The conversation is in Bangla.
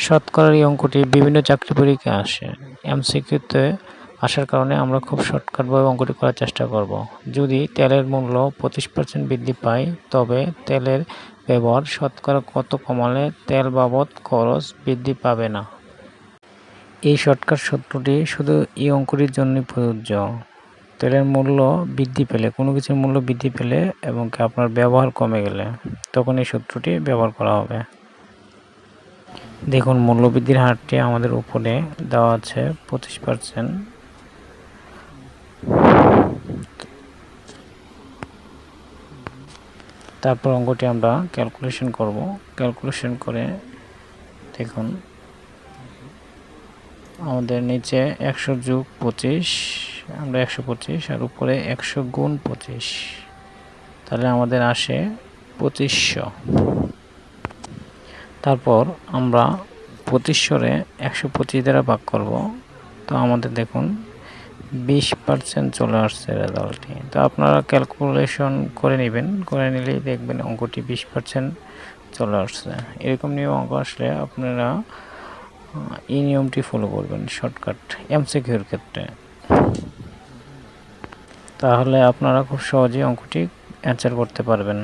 শতকরার এই অঙ্কটি বিভিন্ন চাকরি পরীক্ষায় আসে। এমসিকিউতে আসার কারণে আমরা খুব শর্টকাটভাবে অঙ্কটি করার চেষ্টা করব। যদি তেলের মূল্য 25% বৃদ্ধি পায়, তবে তেলের ব্যবহার শতকরা কত কমালে তেল বাবদ খরচ বৃদ্ধি পাবে না? এই শর্টকাট সূত্রটি শুধু এই অঙ্কটির জন্যই প্রযোজ্য। তেলের মূল্য বৃদ্ধি পেলে, কোনো কিছুর মূল্য বৃদ্ধি পেলে এবং আপনার ব্যবহার কমে গেলে তখন এই সূত্রটি ব্যবহার করা হবে। দেখুন, মূল্যবৃদ্ধির হারটি আমাদের উপরে দেওয়া আছে 25%। তারপর অঙ্কটি আমরা ক্যালকুলেশন করব। ক্যালকুলেশন করে দেখুন, আমাদের নিচে 100 যোগ 25, আমরা 125, আর উপরে 100 গুণ 25, তাহলে আমাদের আসে 2500। তারপর আমরা 2500-রে 125 দ্বারা ভাগ করব, তো আমাদের দেখুন 20% চলে আসছে রেজাল্টটি। তো আপনারা ক্যালকুলেশন করে নেবেন, করে নিলেই দেখবেন অঙ্কটি 20% চলে আসছে। এরকম নিয়ম অঙ্ক আসলে আপনারা এই নিয়মটি ফলো করবেন শর্টকাট এমসিকিউর ক্ষেত্রে, তাহলে আপনারা খুব সহজেই অঙ্কটি অ্যান্সার করতে পারবেন।